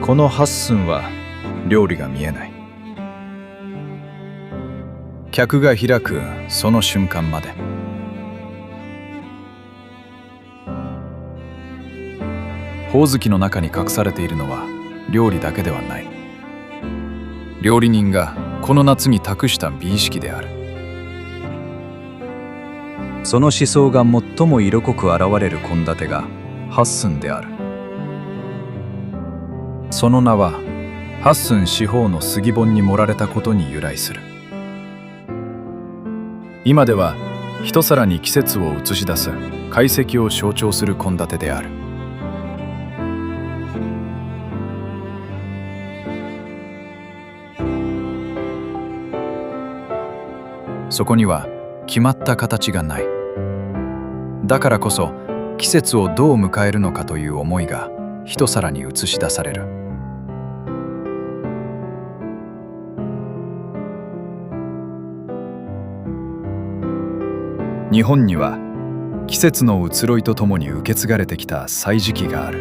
この8寸は料理が見えない。客が開くその瞬間まで。ほおずきの中に隠されているのは料理だけではない。料理人がこの夏に託した美意識である。その思想が最も色濃く現れる献立が八寸である。その名は八寸四方の杉本に盛られたことに由来する。今では一皿に季節を映し出す懐石を象徴する献立である。そこには決まった形がない。だからこそ季節をどう迎えるのかという思いが一皿に映し出される。日本には季節の移ろいとともに受け継がれてきた歳時記がある。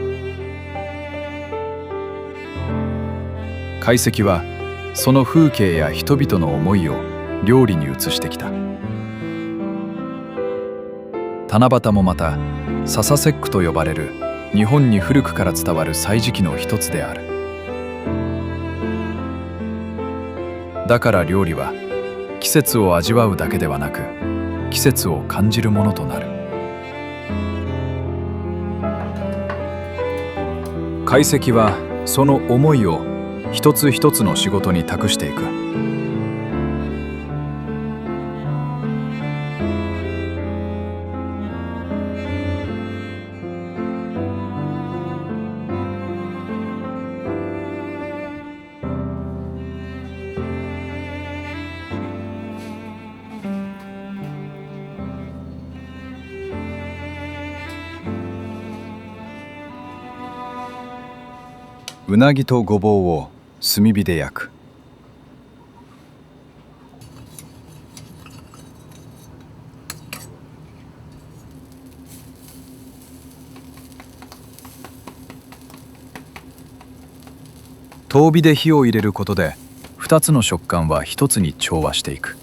懐石はその風景や人々の思いを料理に移してきた。七夕もまた笹節句と呼ばれる日本に古くから伝わる歳時記の一つである。だから料理は季節を味わうだけではなく季節を感じるものとなる。懐石はその思いを一つ一つの仕事に託していく。うなぎとごぼうを炭火で焼く。遠火で火を入れることで2つの食感は1つに調和していく。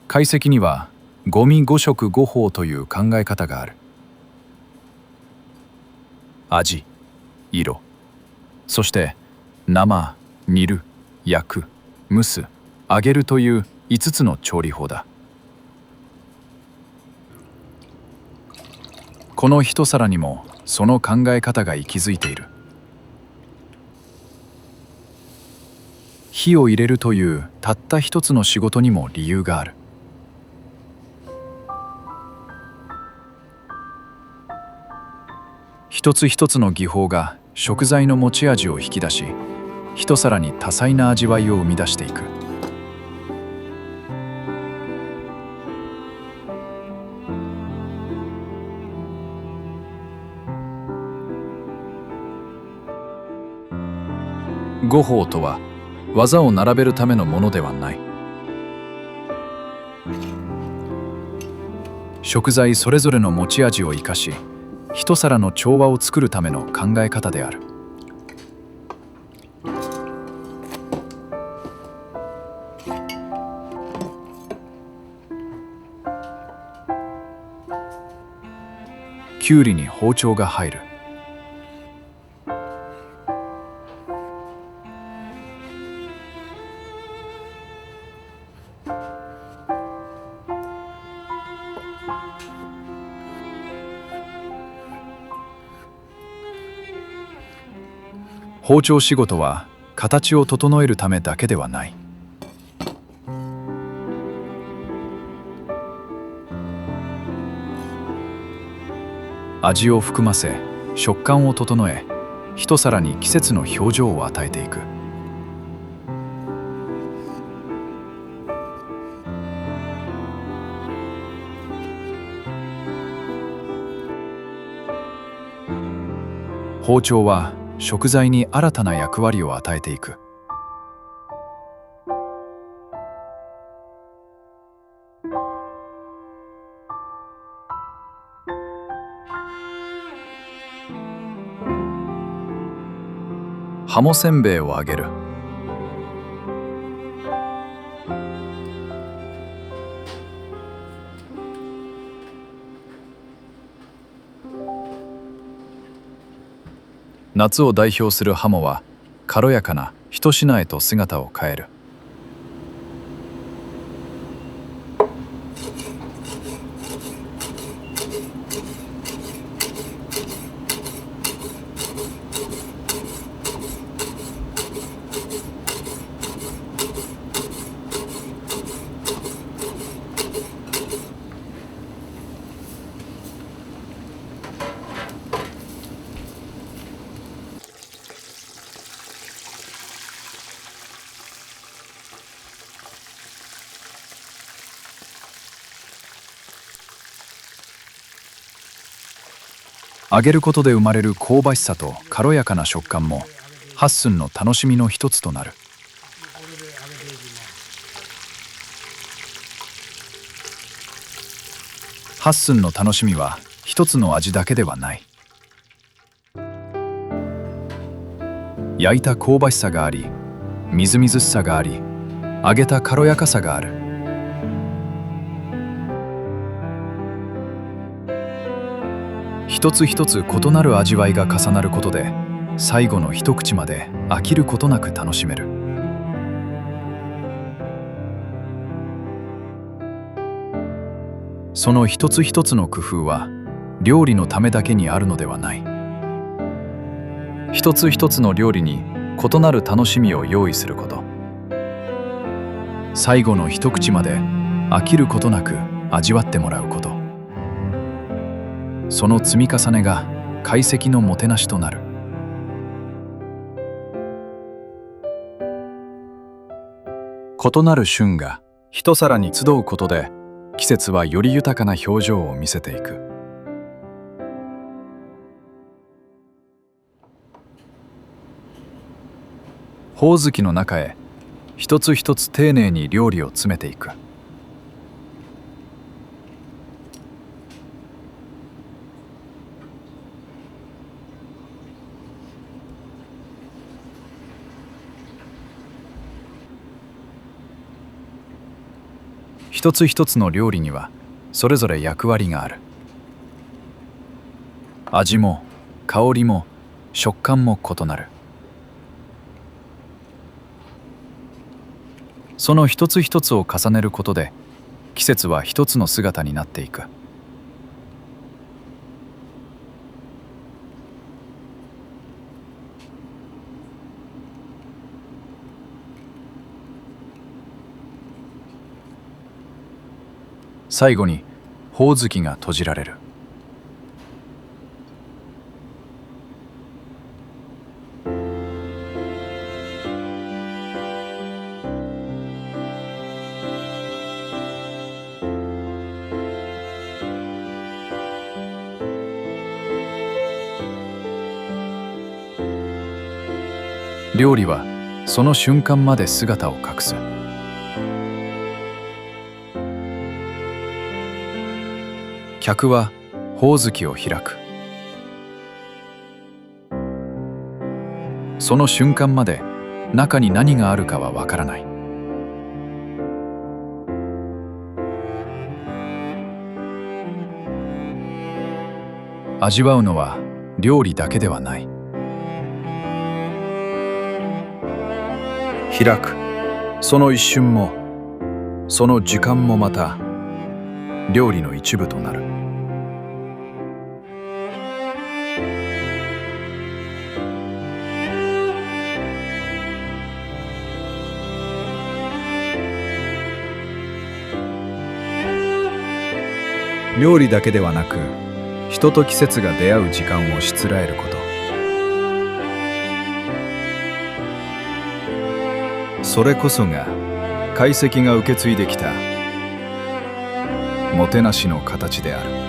懐石には五味五色五法という考え方がある。味、色、そして生、煮る、焼く、蒸す、揚げるという5つの調理法だ。この一皿にもその考え方が息づいている。火を入れるというたった一つの仕事にも理由がある。一つ一つの技法が食材の持ち味を引き出し、一皿に多彩な味わいを生み出していく。五法とは技を並べるためのものではない。食材それぞれの持ち味を生かし、一皿の調和を作るための考え方である。きゅうりに包丁が入る。包丁仕事は形を整えるためだけではない。味を含ませ、食感を整え、一皿に季節の表情を与えていく。包丁は食材に新たな役割を与えていく。ハモせんべいをあげる。夏を代表するハモは軽やかな一品へと姿を変える。揚げることで生まれる香ばしさと軽やかな食感もハッスンの楽しみの一つとなる。ハッスンの楽しみは一つの味だけではない。焼いた香ばしさがあり、みずみずしさがあり、揚げた軽やかさがある。一つ一つ異なる味わいが重なることで、最後の一口まで飽きることなく楽しめる。その一つ一つの工夫は料理のためだけにあるのではない。一つ一つの料理に異なる楽しみを用意すること。最後の一口まで飽きることなく味わってもらうこと。その積み重ねが懐石のもてなしとなる。異なる旬が一皿に集うことで、季節はより豊かな表情を見せていく。ほおずきの中へ一つ一つ丁寧に料理を詰めていく。一つ一つの料理にはそれぞれ役割がある。味も香りも食感も異なる。その一つ一つを重ねることで、季節は一つの姿になっていく。最後にほおずきが閉じられる。料理はその瞬間まで姿を隠す。客はほおずきを開く。その瞬間まで中に何があるかはわからない。味わうのは料理だけではない。開くその一瞬も、その時間もまた料理の一部となる。料理だけではなく、人と季節が出会う時間をしつらえること。それこそが懐石が受け継いできたもてなしの形である。